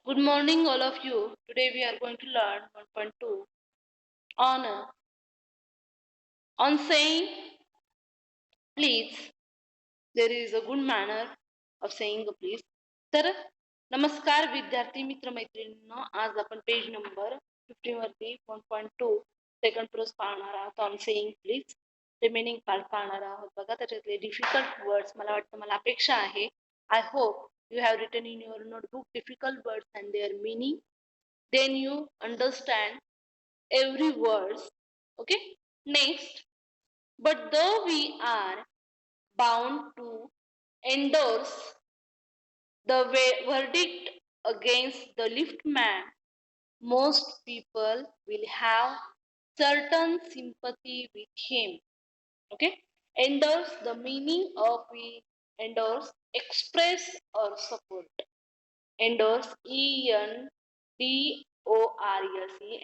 Good morning, all of you. Today we are going to learn 1.2 on saying please. There is a good manner of saying please. तर नमस्कार विद्यार्थी मित्र मैत्रिणींनो, आज आपण page number 15 वरती 1.2 second pros पाहणार आहोत. On saying please remaining part पाहणार आहोत. बघा त्याच्यातले डिफिकल्ट वर्ड्स मला वाटतं, मला अपेक्षा आहे, I hope you have written in your notebook difficult words and their meaning, then you understand every words. Okay, next, but though we are bound to endorse the verdict against the liftman, most people will have certain sympathy with him. Okay, endorse, the meaning of we endorse, express or support. Endorse, endorse,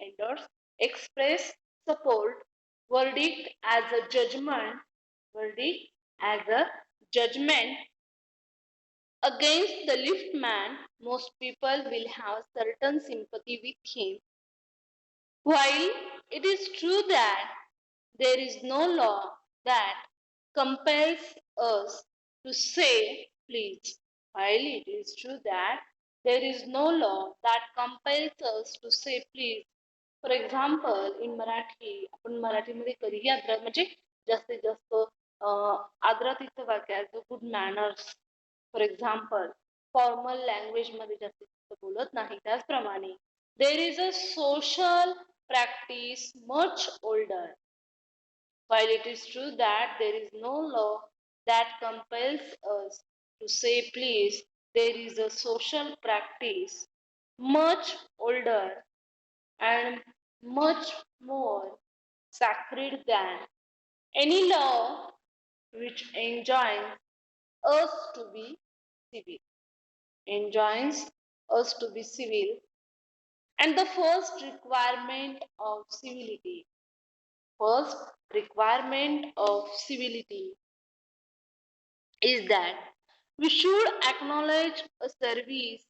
endorse, express, support. Verdict, as a judgment. Verdict, as a judgment against the liftman. Most people will have certain sympathy with him. While it is true that there is no law that compels us to say please, while it is true that there is no law that compels us to say please. For example in Marathi, आपण मराठीमध्ये कधीही आदरात म्हणजे जास्तीत जास्त आदरातिथ्य वाक्यात जो good manners, for example formal language मध्ये जास्तीत जास्त बोलत नाही. त्याचप्रमाणे there is a social practice much older. While it is true that there is no law that compels us to say please, there is a social practice much older and much more sacred than any law which enjoins us to be civil. Enjoins us to be civil. And the first requirement of civility, first requirement of civility is that we should acknowledge a service,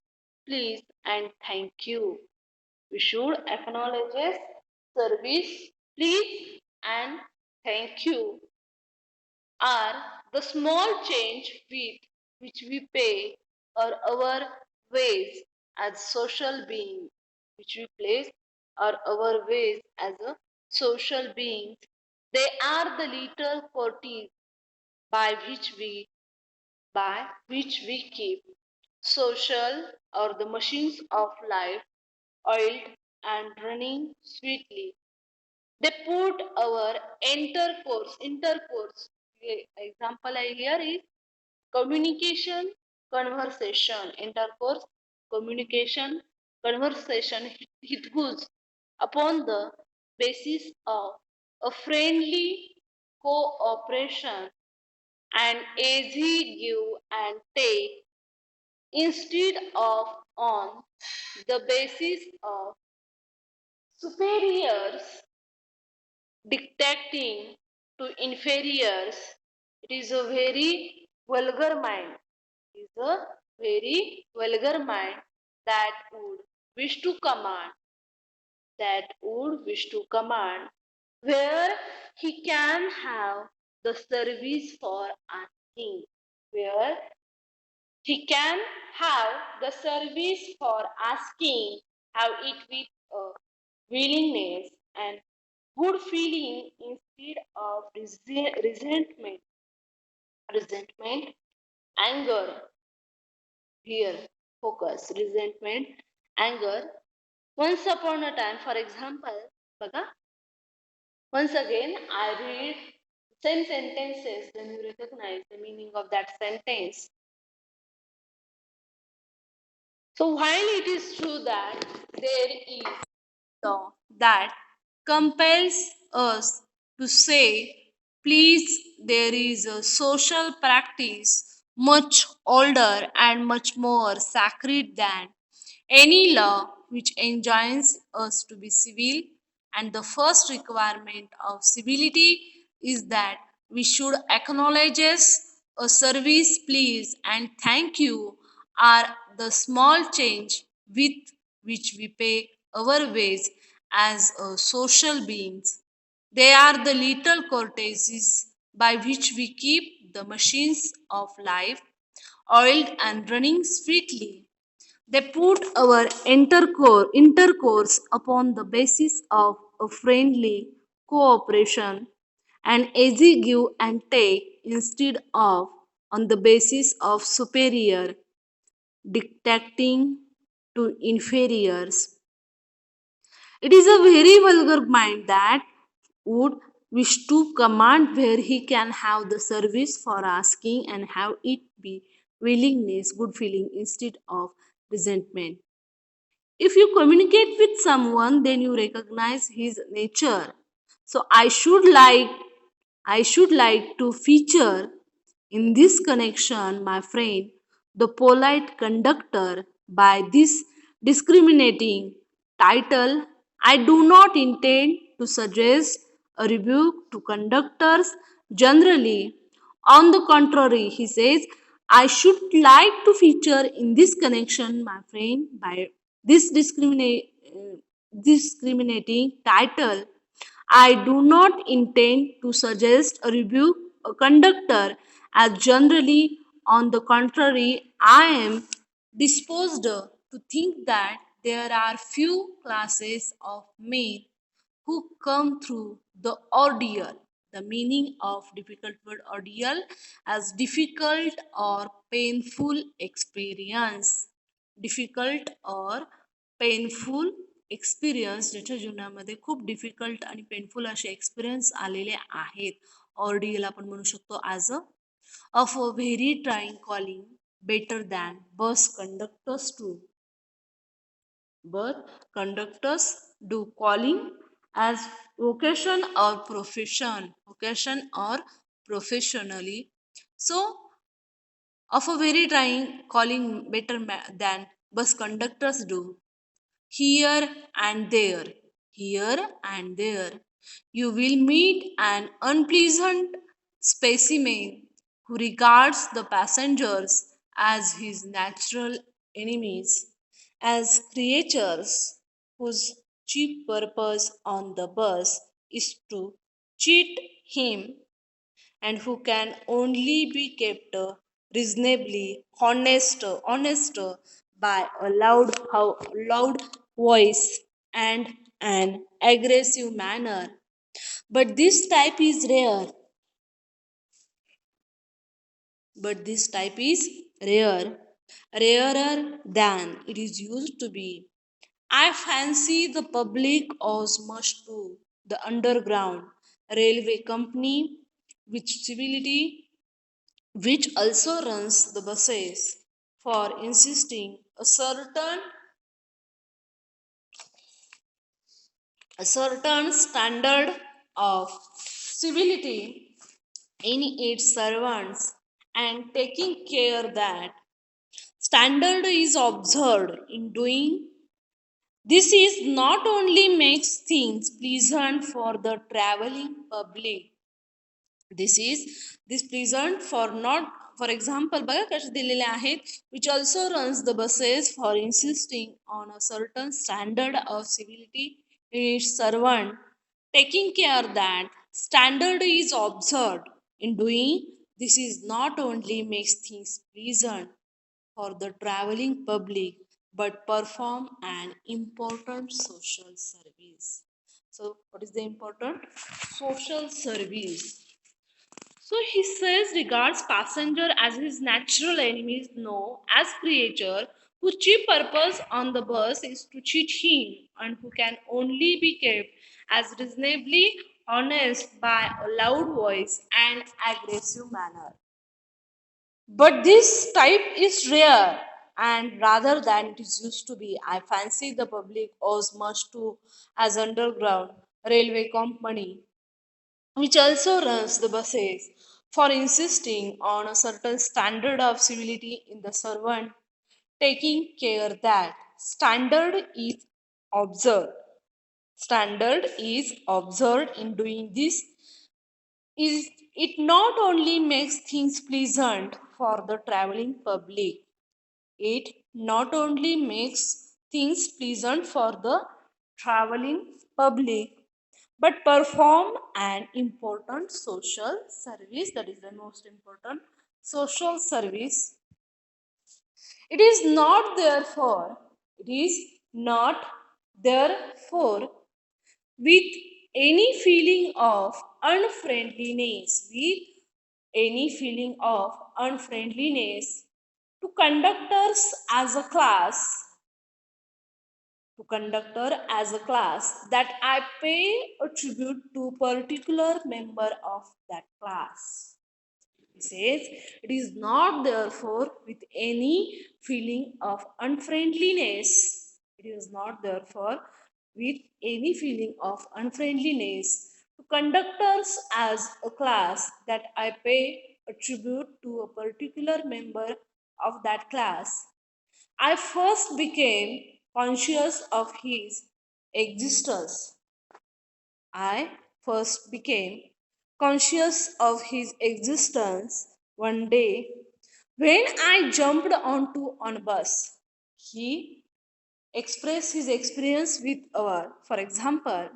please and thank you. We should acknowledge a service, please and thank you are the small change with which we pay or our ways as social beings, which we place or our ways as a social beings. They are the little qualities by which we keep social or the machines of life oiled and running sweetly. They put our intercourse. Example I here is communication, conversation, intercourse, communication, conversation. It goes upon the basis of a friendly cooperation and easy give and take, instead of on the basis of superiors dictating to inferiors. It is a very vulgar mind. It is a very vulgar mind that would wish to command, where he can have the service for asking, where he can have the service for asking, have it with a willingness and good feeling instead of resentment, anger. Here, focus, resentment, anger. Once upon a time, for example, baga, once again, I read same sentences, then you recognize the meaning of that sentence. So while it is true that there is law that compels us to say please, there is a social practice much older and much more sacred than any law which enjoins us to be civil. And the first requirement of civility is that we should acknowledge a service, please and thank you are the small change with which we pay our ways as social beings. They are the little courtesies by which we keep the machines of life oiled and running sweetly. They put our intercourse upon the basis of a friendly cooperation and easy give and take instead of on the basis of superior dictating to inferiors. It is a very vulgar mind that would wish to command where he can have the service for asking and have it be willingness, good feeling instead of resentment. If you communicate with someone, then you recognize his nature. So I should like to feature in this connection, my friend, the polite conductor by this discriminating title. I do not intend to suggest a rebuke to conductors generally. On the contrary, he says, I should like to feature in this connection, my friend, by this discriminating title. I do not intend to suggest a rebuke a conductor, as generally, on the contrary, I am disposed to think that there are few classes of men who come through the ordeal. The meaning of difficult word ordeal as difficult or painful experience. Difficult or painful experience ज्याच्या जीवनामध्ये खूप difficult आणि painful असे experience आलेले आहेत. Ordeal आपण म्हणू शकतो as of a very trying calling better than bus conductors too but conductors do calling as vocation or professionally. So of a very trying calling better than bus conductors do here and there, here and there. You will meet an unpleasant specimen who regards the passengers as his natural enemies, as creatures whose chief purpose on the bus is to cheat him and who can only be kept reasonably honest by a loud voice and an aggressive manner. But this type is rare. But this type is rare, rarer than it is used to be. I fancy the public owes much to the underground railway company, which civility which also runs the buses for insisting a certain standard of civility in its servants and taking care that standard is observed in doing this is not only makes things pleasant for the traveling public. This pleasant for not for example बघा कसे दिलेले आहेत which also runs the buses for insisting on a certain standard of civility in its servant taking care that standard is observed in doing this is not only makes things pleasant for the traveling public but perform an important social service. So what is the important social service? So he says regards passenger as his natural enemies know as creature whose chief purpose on the bus is to cheat him and who can only be kept as reasonably honest by a loud voice and aggressive manner. But this type is rare and rather than it is used to be. I fancy the public owes much to as underground railway company which also runs the buses for insisting on a certain standard of civility in the servant, taking care that observed. Standard is observed in doing this is it not only makes things pleasant for the traveling public, it not only makes things pleasant for the traveling public, but perform an important social service. That is the most important social service. It is not therefore, it is not therefore with any feeling of unfriendliness, with any feeling of unfriendliness to conductors as a class, to conductor as a class, that I pay a tribute to particular member of that class. He says, it is not therefore with any feeling of unfriendliness. It is not therefore with any feeling of unfriendliness to conductors as a class that I pay a tribute to a particular member of that class. I first became conscious of his existence. I first became conscious of his existence one day when I jumped onto on a bus. He expressed his experience with our, for example,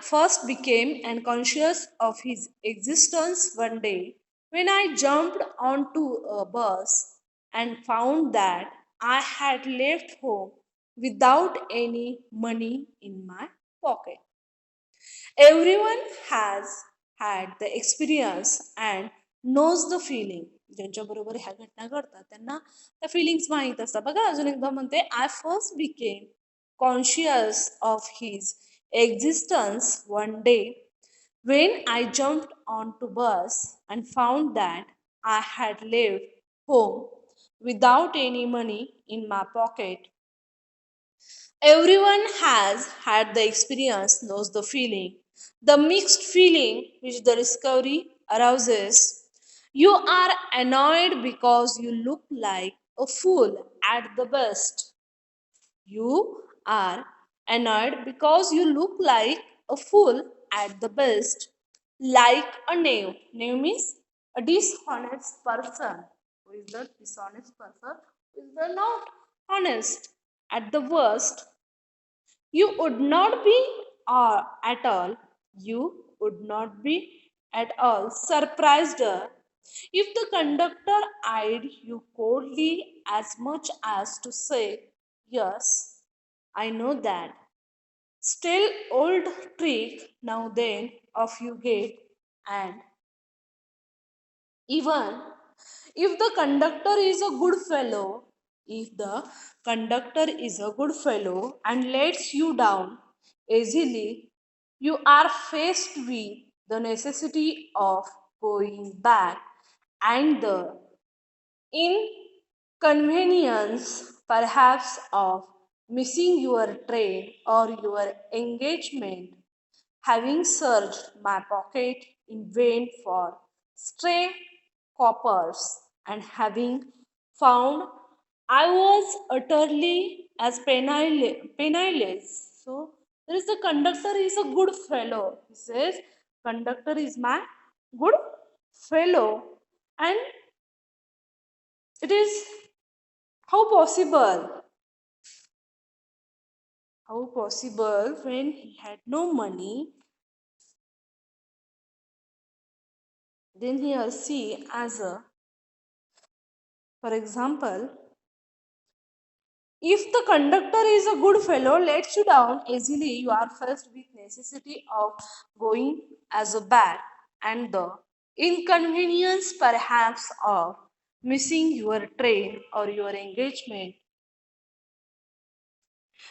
first became conscious of his existence one day when I jumped onto a bus and found that I had left home without any money in my pocket. Everyone has had the experience and knows the feeling. ज्यांच्याबरोबर ह्या घटना घडतात त्यांना त्या fillings माहीत असतात. बघा अजून एकदा म्हणते, I first became conscious of his existence one day when I jumped onto bus and found that I had left home without any money in my pocket. Everyone has had the experience, knows the feeling, the mixed feeling which the discovery arouses. You are annoyed because you look like a fool at the best. You are annoyed because you look like a fool at the best. Like a knave. Knave means a dishonest person. Who is the dishonest person? Who is the not honest? At the worst, you would not be at all, you would not be at all surprised if the conductor eyed you coldly as much as to say, yes, I know that. Still old trick now then of you get, and even if the conductor is a good fellow, if the conductor is a good fellow and lets you down easily, you are faced with the necessity of going back and the inconvenience perhaps of missing your train or your engagement. Having searched my pocket in vain for stray coppers and having found I was utterly as penniless. So there is the conductor is a good fellow. He says, conductor is my good fellow. And it is how possible? How possible when he had no money, then here see as a, for example, if the conductor is a good fellow, lets you down easily, you are faced with necessity of going as a bad and the inconvenience perhaps of missing your train or your engagement.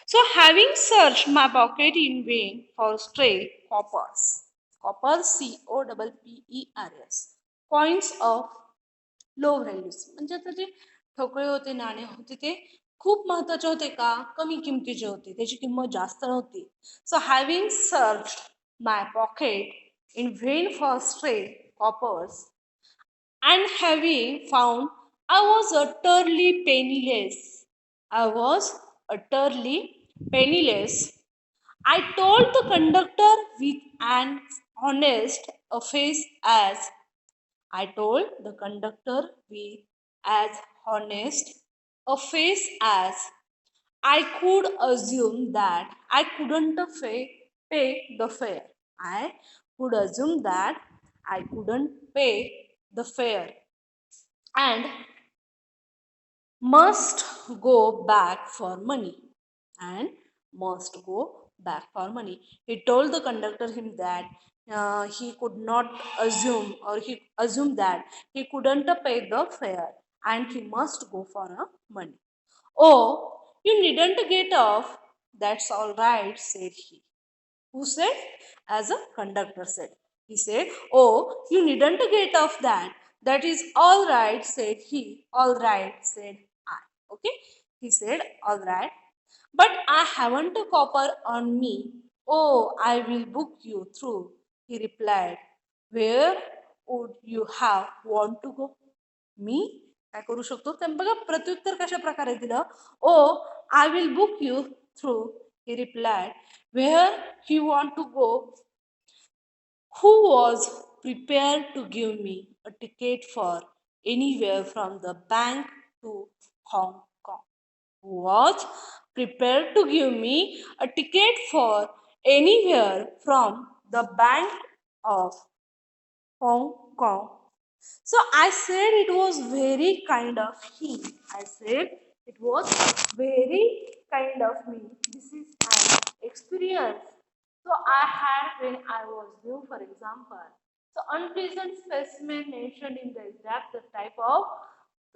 So having searched my pocket in vain for stray coppers, COPPERS, coins of low values म्हणजे आता जे ठोकळे होते नाणे होते ते खूप महत्वाचे होते का कमी किमतीचे होते त्याची किंमत जास्त नव्हती so having search my pocket in vain for stray coppers and having found I was utterly penniless. I was utterly penniless. I told the conductor with an honest face as I told the conductor with as honest a face as I could assume that I couldn't pay the fare. I could assume that I couldn't pay the fare and must go back for money and must go back for money. He told the conductor him that he could not assume or he assumed that he couldn't pay the fare and he must go for a money. Oh, you needn't get off. That's all right, said he. Who said? As a conductor said. He said, oh, you needn't get off that. That is all right, said he. All right, said I. Okay? He said, all right. But I haven't a copper on me. Oh, I will book you through, he replied. Where would you have want to go? मी काय करू शकतो ते बघा प्रत्युत्तर कशा प्रकारे दिलं oh I will book you through he replied where he want to go who was prepared to give me a ticket for anywhere from the bank to Hong Kong. Who was prepared to give me a ticket for anywhere from the bank of Hong Kong. So I said it was very kind of him. I said it was very kind of me. This is an experience. So I had when I was new, for example. So unpleasant specimen mentioned in the extract the type of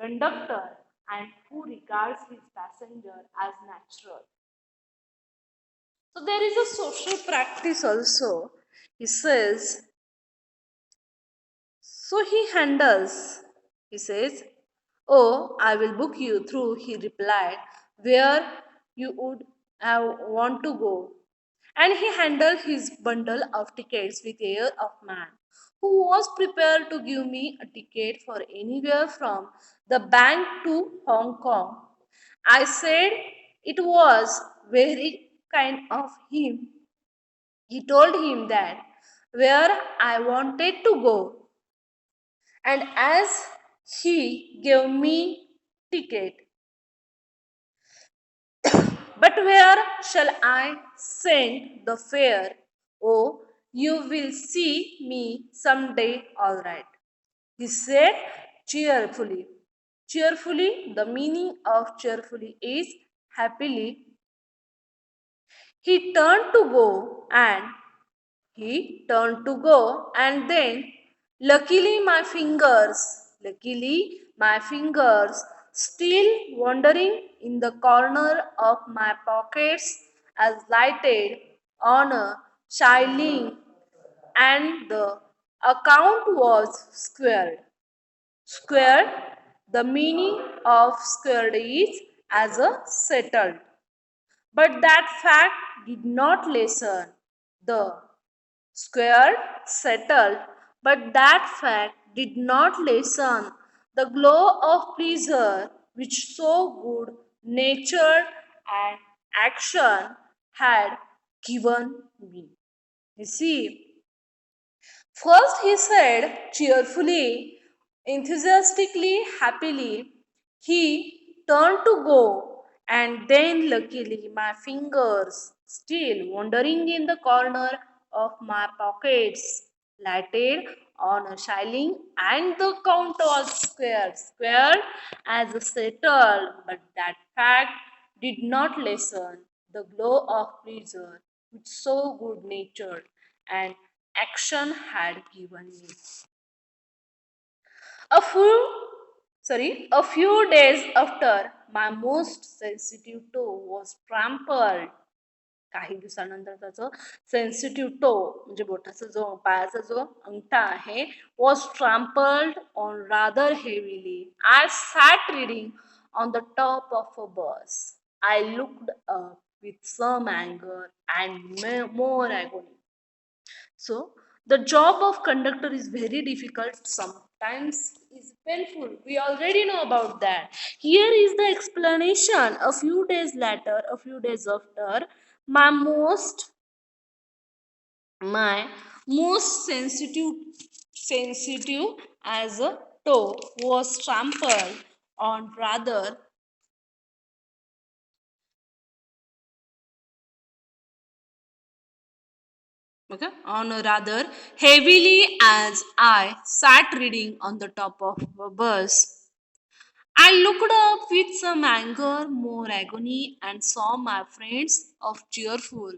conductor and who regards his passenger as natural. So there is a social practice also. He says so he handles, he says, oh, I will book you through, he replied, where you would have want to go. And he handled his bundle of tickets with air of man, who was prepared to give me a ticket for anywhere from the bank to Hong Kong. I said it was very kind of him. He told him that where I wanted to go and as he gave me ticket, but where shall I send the fare? Oh, you will see me someday, all right. He said cheerfully. Cheerfully, the meaning of cheerfully is happily. He turned to go and He turned to go, and then, luckily my fingers, still wandering in the corner of my pockets, as lighted on a shilling, and the account was squared. Squared, the meaning of squared is as a settled. But that fact did not lessen the squared, settled, but that fact did not lessen the glow of pleasure which so good nature and action had given me. You see, first he said cheerfully, enthusiastically, happily, he turned to go, and then luckily my fingers, still wandering in the corner of my pockets, lighted on a shilling, and the count was squared as a settled, but that fact did not lessen the glow of pleasure which so good natured and action had given me. A a few days after my most sensitive toe was trampled. काही दिवसानंतर त्याचं sensitive to म्हणजे बोटाचा जो पायाचा जो अंगठा आहे was trampled on rather heavily I sat reading on the top of a bus I looked up with some anger and more agony. So the job of conductor is very difficult, sometimes is painful. We already know about that. Here is the explanation. A few days later, a few days after, my most sensitive as a toe was trampled on rather okay, on a rather heavily as I sat reading on the top of a bus. I looked up with some anger, more agony, and saw my friends of cheerful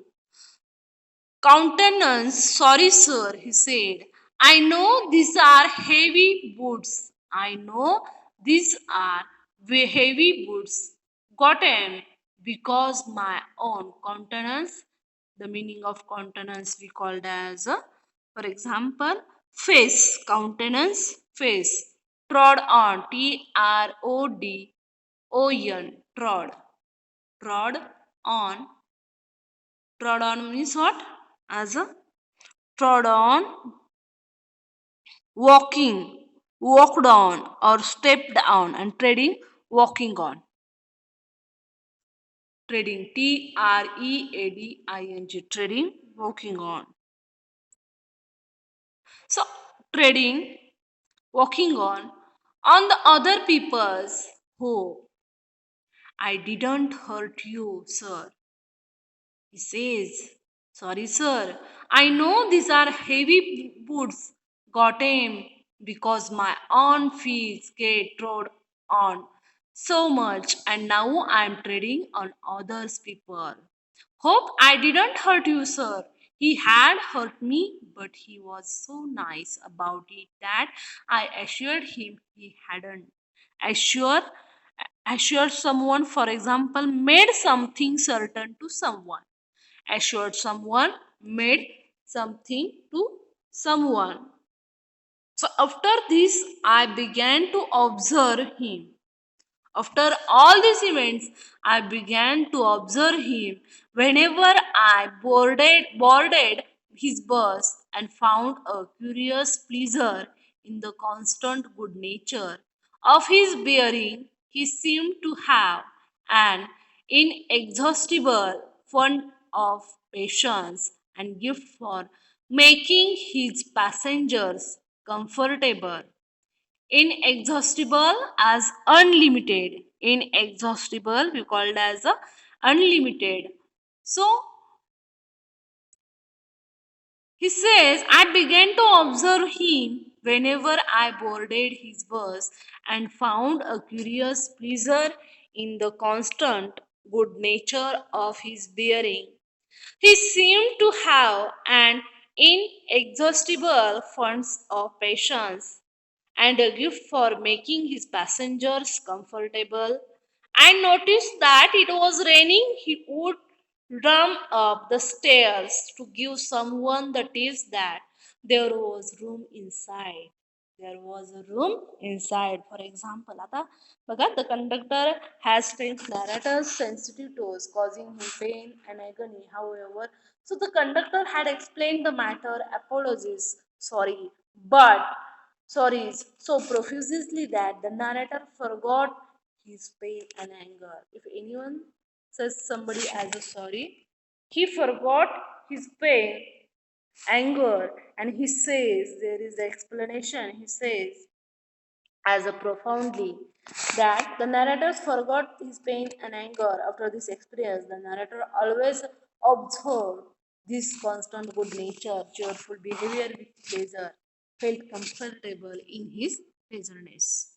countenance. Sorry, sir, he said. I know these are heavy boots. I know these are heavy boots. Got him because my own countenance, the meaning of countenance we called as, for example, face, countenance, face, trod on, TRODON, trod on, trod on means what? As a trod on, walking, walked on, or stepped on, and treading, walking on. Treading, TREADING, treading, walking on. So, treading, walking on the other people's who I didn't hurt you, sir. He says, sorry, sir. I know these are heavy boots. Got him because my own feet get trod on so much, and now I'm treading on others' people. Hope I didn't hurt you, sir. He had hurt me, but he was so nice about it that I assured him he hadn't. Assure, assure someone, for example, made something certain to someone. Assured someone made something to someone. So after this, I began to observe him. After all these events, I began to observe him whenever I boarded his bus and found a curious pleasure in the constant good nature of his bearing. He seemed to have an inexhaustible fund of patience and gift for making his passengers comfortable. Inexhaustible as unlimited. Inexhaustible we called as a unlimited. So he says, I began to observe him whenever I boarded his bus and found a curious pleasure in the constant good nature of his bearing. He seemed to have an inexhaustible fund of patience and a gift for making his passengers comfortable. I noticed that it was raining. He would run up the stairs to give someone the tips that there was room inside. There was a room inside. For example, आता बघा, the conductor has trained narrator's sensitive toes, causing him pain and agony. However, so the conductor had explained the matter, apologies, sorry, but sorries so profusely that the narrator forgot his pain and anger. If anyone says somebody as a sorry, he forgot his pain, anger, and he says there is the explanation. He says as a profoundly that the narrators forgot his pain and anger after this experience. The narrator always observed this constant good nature, cheerful behavior with pleasure, felt comfortable in his pleasantness.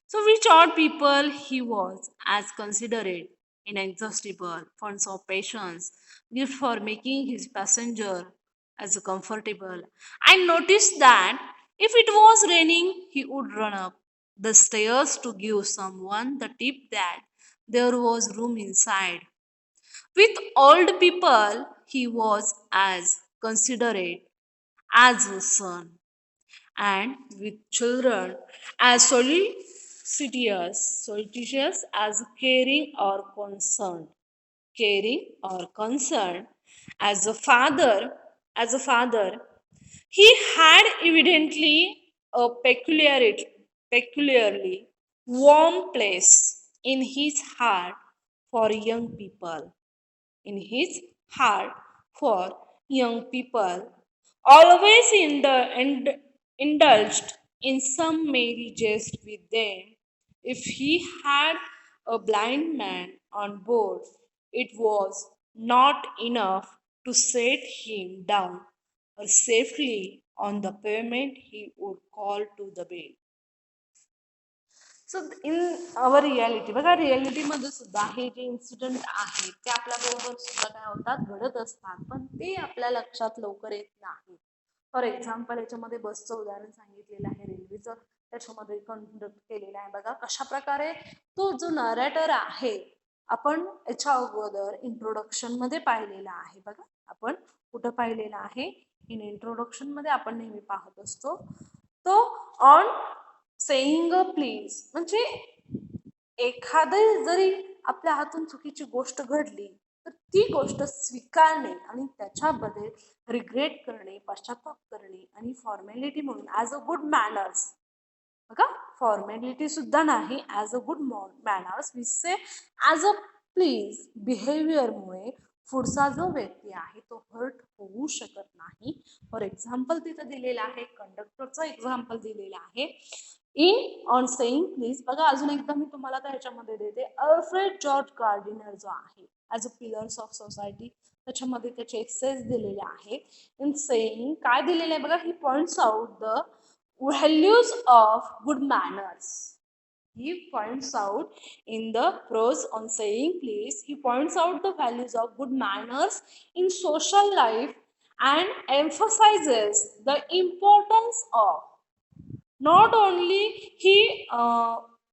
So, which odd people he was, as considerate, inexhaustible, funds of patience, gift for making his passenger as comfortable. I noticed that if it was raining, he would run up the stairs to give someone the tip that there was room inside. With old people, he was as considerate as a son, and with children as solicitous as caring or concerned as a father. He had evidently a peculiarly warm place in his heart for young people. In his heart for young people, always indulged in some merry jest with them. If he had a blind man on board, it was not enough to set him down or safely on the pavement, he would call to the bell. So in our reality बघा, रियालिटीमध्ये सुद्धा हे जे incident आहेत ते आपल्याबरोबर सुद्धा काय होतात, घडत असतात, पण ते आपल्या लक्षात लवकर येत नाही. फॉर एक्झाम्पल याच्यामध्ये बसचं उदाहरण सांगितलेलं आहे, रेल्वेचं त्याच्यामध्ये कंडक्ट केलेलं आहे. बघा कशा प्रकारे तो जो नरेटर आहे आपण याच्या अगोदर इंट्रोडक्शन मध्ये पाहिलेला आहे. बघा आपण कुठं पाहिलेला आहे, इन इंट्रोडक्शन मध्ये आपण नेहमी पाहत असतो तो ऑन सेईंग प्लीज, म्हणजे एखादी जरी आपल्या हातून चुकीची गोष्ट घडली तर ती गोष्ट स्वीकारणे आणि त्याच्याबद्दल रिग्रेट करणे, पश्चाताप करणे आणि फॉर्मॅलिटी म्हणून ॲज अ गुड मॅनर्स, बघा फॉर्मॅलिटी सुद्धा नाही, as a good manners we say as a please बिहेवियरमुळे पुढचा जो व्यक्ती आहे तो हर्ट होऊ शकत नाही. फॉर एक्झाम्पल तिथं दिलेलं आहे, कंडक्टरचं एक्झाम्पल दिलेलं आहे. इन ऑन सेईंग प्लीज, बघा अजून एकदा मी तुम्हाला त्याच्यामध्ये देते. अल्फ्रेड जॉर्ज गार्डिनर जो आहे as a pillars of society, त्याच्यामध्ये त्याचे एक्सेस दिलेले आहे. इन सेईंग काय दिलेलं आहे बघा, he points out the values of good manners. He points out in the prose on saying please, he points out the values of good manners in social life and emphasizes the importance of, not only he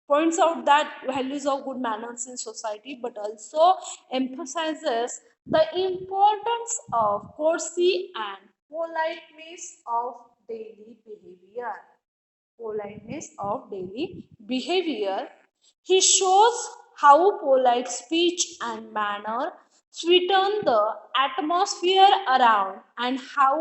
points out that values of good manners in society, but also emphasizes the importance of courtesy and politeness of daily behavior. Politeness of daily behavior. He shows how polite speech and manner sweeten the atmosphere around and how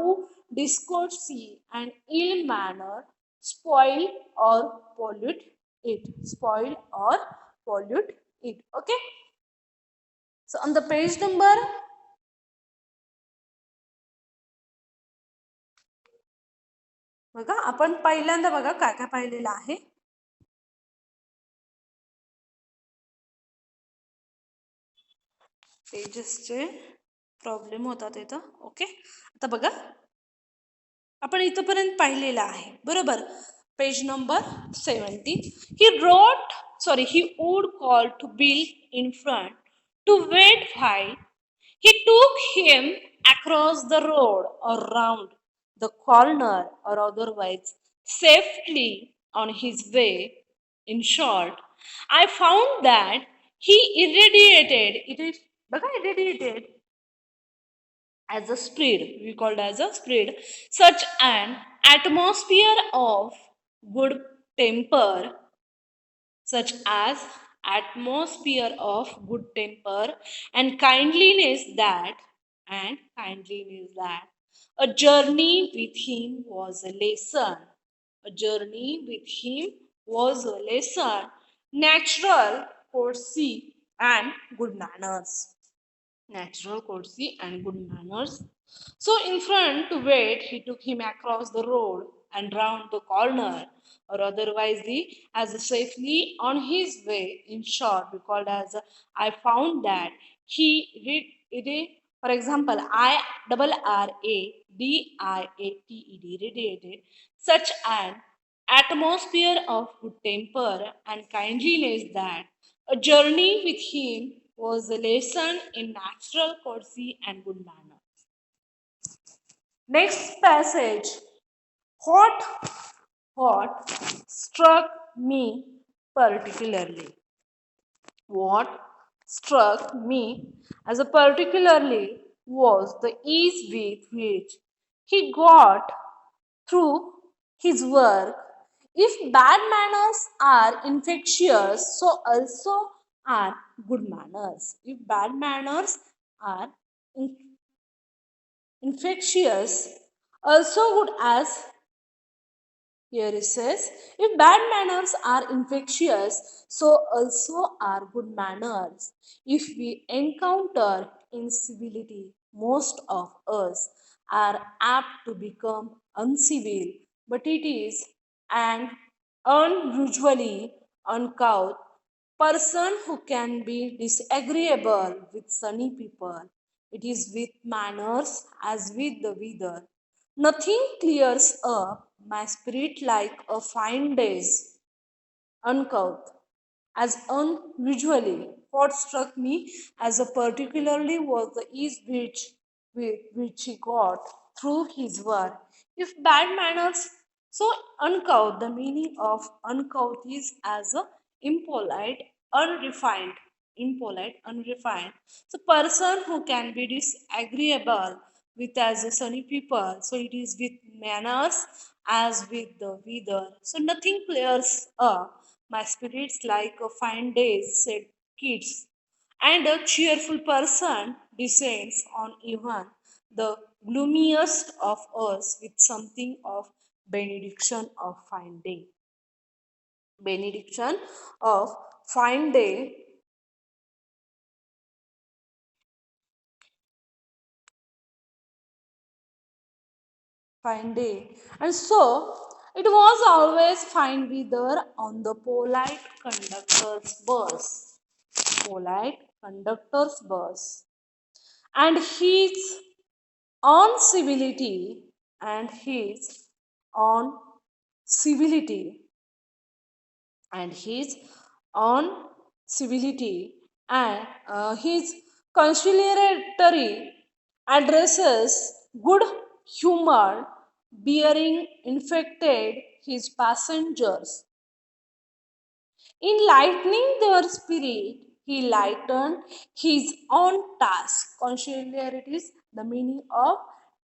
discourtesy and ill manner spoil or pollute it. Spoil or pollute it. Okay. So on the page number बघा आपण पहिल्यांदा बघा काय काय पाहिलेलं आहे. पेजेसचे problem होतात इथं. ओके, आता बघा आपण इथपर्यंत पाहिलेलं आहे बरोबर. Page number 17. He would call to Bill in front to wait while he took him across the road or round the corner or otherwise safely on his way. In short, I found that he irradiated as a spread, we called as a spread, such an atmosphere of good temper, such as atmosphere of good temper and kindliness that a journey with him was a lesson. A journey with him was a lesson, natural courtesy and good manners. Natural courtesy and good manners. So in front to wait, he took him across the road and round the corner, or otherwise as safely on his way. In short, we called as I found that he for example, radiated such an atmosphere of good temper and kindliness that a journey with him was a lesson in natural courtesy and good manners. Next passage. What struck me particularly? What struck me as a particularly was the ease with which he got through his work. If bad manners are infectious, so also are good manners. If bad manners are infectious, also good as here it says, if bad manners are infectious, so also are good manners. If we encounter incivility, most of us are apt to become uncivil, but it is an unusually uncouth person who can be disagreeable with sunny people It is with manners as with the weather. Nothing clears up my spirit like a fine day's uncouth as unusually. What struck me as a particularly was the ease with which he got through his work. If bad manners so uncouth, the meaning of uncouth is as a impolite, unrefined, unrefined. So person who can be disagreeable with as a sunny people. So it is with manners as with the weather. So nothing clears up my spirits like a fine days, said kids. And a cheerful person descends on even the gloomiest of us with something of benediction of fine day. Benediction of fine day, fine day. And so it was always fine weather on the polite conductor's bus. And his on civility and his on civility and his on civility and his conciliatory addresses good humor bearing infected his passengers. In lightening their spirit, he lightened his own task. Conciliarity is the meaning of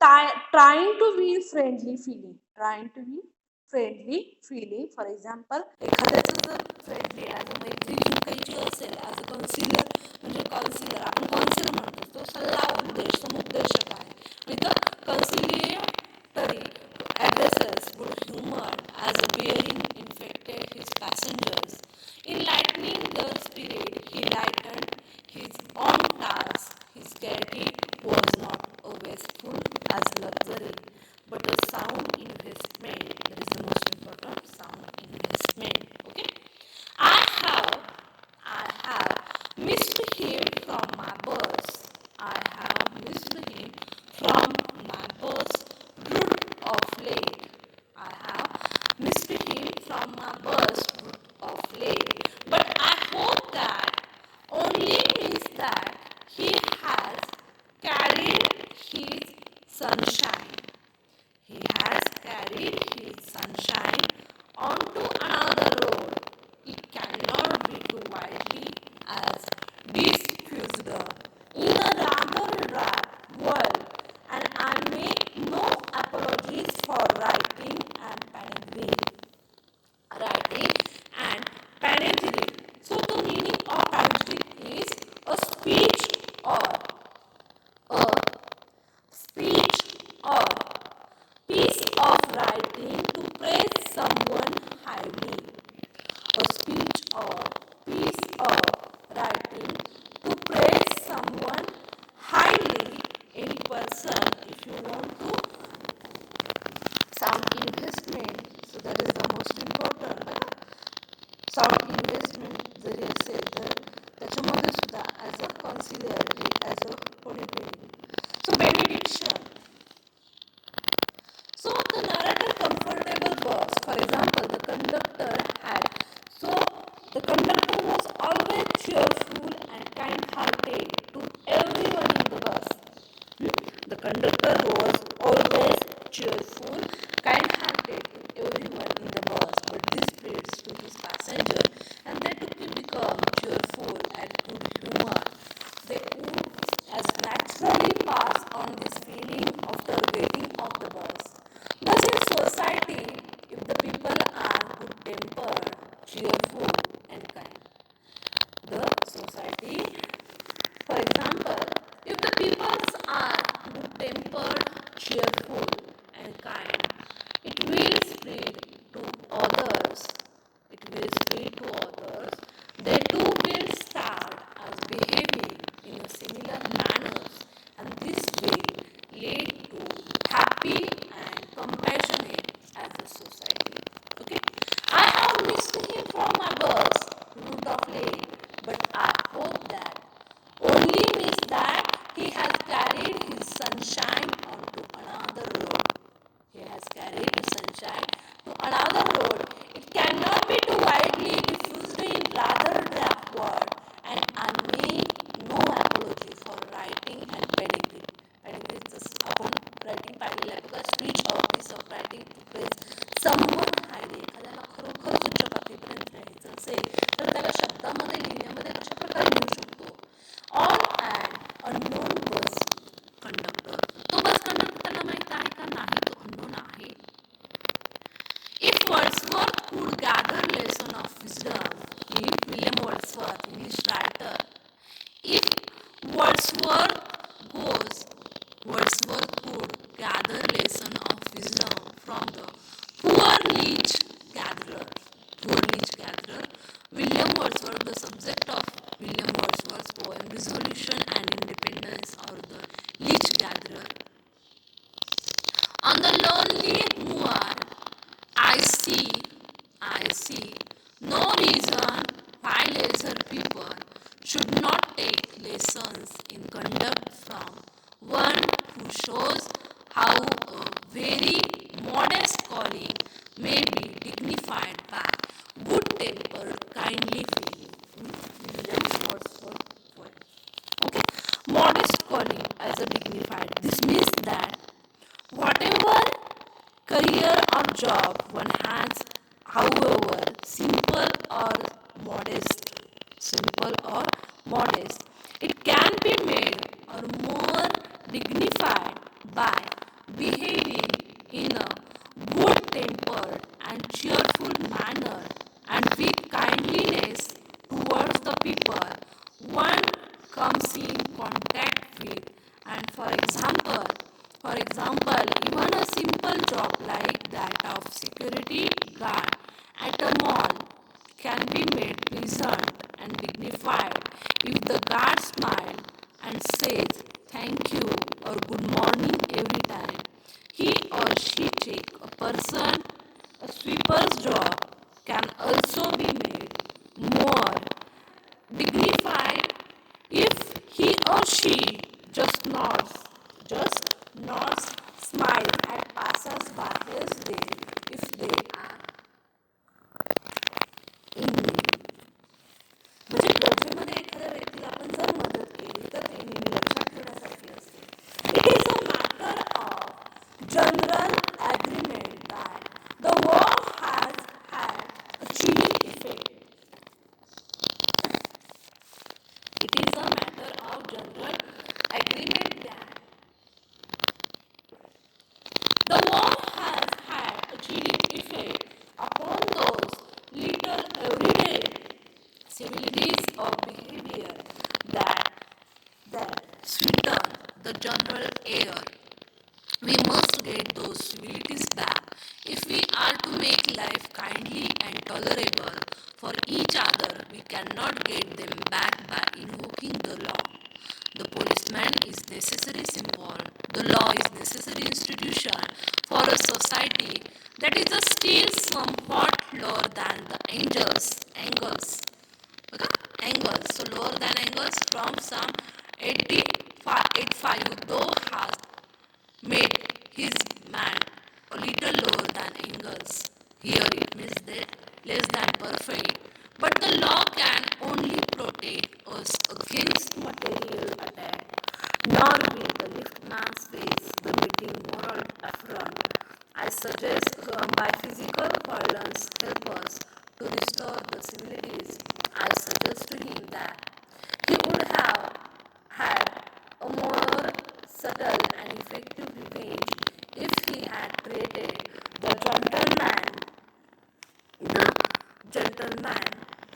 trying to be friendly feeling. Trying to be friendly feeling. For example, एखाद्याचं जर friendly as a मैत्री जिंकायची असेल as a counsellor म्हणजे counsellor आपण counsellor म्हणतो तो सल्ला उपदेश समुपदेशक आहे with the conciliatory addresses good humor as a bearing infected his passengers. In lightening their spirit, he lightened his own task. His gaiety was not a wasteful as luxury, but a sound investment. That is the most important sound investment. Okay, I have, I have missed him from my bus. I have missed him from my bus route of late. I have missed him from my bus of late. But I hope that only means that he has carried his sunshine. He has carried his sunshine onto another road. It cannot be too widely as diffused in a rather dry world, and I make no apologies for writing and panegyric. So the meaning of panegyric is a a speech or piece of writing to praise someone highly. A speech or piece of writing to praise someone highly. Any person, if you want to sound investment, so that is the most important. Sound investment जरी असेल तर त्याच्यामध्ये सुद्धा as a conciliatory as a political so benediction. So the narrator comfortable was, for example, so the conductor was always cheerful and kind-hearted to everyone in the bus. The conductor was always cheerful, kind-hearted to everyone in the bus, but this spreads to his passenger, and they too become cheerful and good humor. They would as naturally pass on this feeling after getting off the bus. Thus, in society, if the people are good tempered, cheerful, and kind, the society, for example, if the peoples are good tempered, cheerful, and kind, it will spread to others. It will spread to others. They too will start as behaving in a similar manner, and this will lead to happy and compassionate as a society. Okay, I have missed him from my bus route of late, but I hope that only means that he has English writer. If Wordsworth goes, Wordsworth could gather lesson of wisdom from the poor leech gatherer. Poor leech gatherer. William Wordsworth, the subject of William Wordsworth's poem Resolution and Independence, or the leech gatherer. On the lonely moor, I see no reason why lesser people should not take lessons in conduct from one who shows how a very modest calling may be dignified by good tempered, kindly feeling. William Wordsworth poem. Okay, modest calling as a dignified. This means that whatever career or job one has, however simple or modest, it can be made or more dignified by behaving in a good tempered and cheerful manner and with kindliness towards the people one comes in contact with. And for example, even a simple job like that of security guard at a mall can be made pleasant and dignified if the guard smiles and says thank you or good morning every time he or she check a person. A sweeper's job can also be made more dignified if he or she just nods, smiles at passers-by if they are in need. म्हणजे गरजेमध्ये एखाद्या व्यक्तीला आपण जर मदत केली तर ते नेहमी लक्षात ठेवण्यासारखी असते. It is a matter of general agreement that the war has had a chilling effect. It is a matter of general agreement that the war has had a chilling effect upon those little everyday civilities of behavior that sweeten the general air. We must get those civilities back if we are to make life kindly and tolerable for each other. We cannot get them back by invoking the law. The policeman is necessary symbol. The law is necessary institution for a society that is still somewhat lower than the angles. Okay? Angles. So lower than angles from some 85 though has made his man a little lower than angles. Here it means that less than perfect. But the law can only protect us against material attack, nor will the liftman's face the meeting moral affront. I suggest by physical violence help us to restore the civilities. I suggest to him that he would have had a more subtle and effective revenge if he had created the gentleman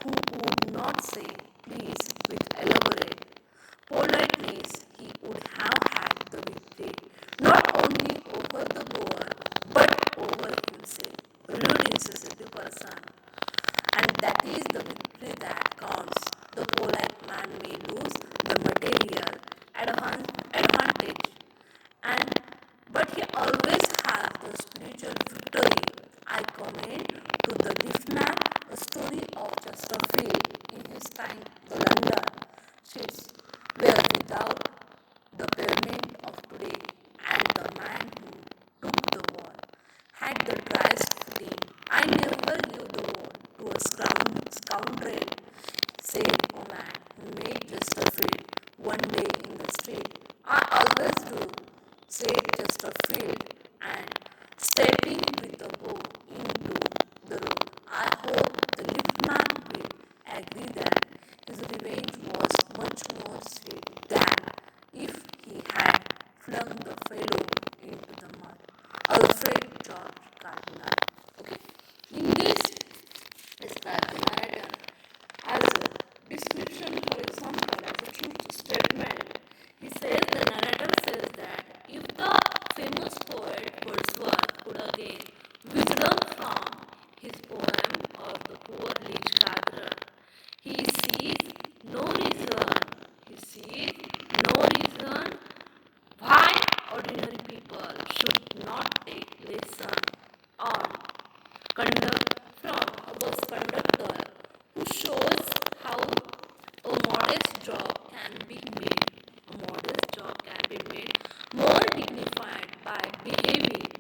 who would not say please with elaborate politeness. He would have had the victory not only over the boer but over himself, rude insensitive person. And that is the victory that counts. The polite man may lose the material advantage, and but he always has the spiritual victory. I commend to the liftman a story of Chesterfield in his time. The London streets were without the pavement of today, and the man who took the wall had the driest footing. I never gave the wall to a scoundrel, said a man who made Chesterfield one day in the street. I always do, said Chesterfield, and stepping with the bow into the road. I hope the liftman will agree that his revenge was much more sweet than if he had flung the fellow into the mud. Alfred George Gardner. Okay. In this describe the narrator as a description from a bus conductor who shows how a modest job can be made. A modest job can be made more dignified by behaving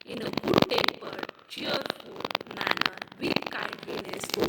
in a good tempered, cheerful manner with kindliness to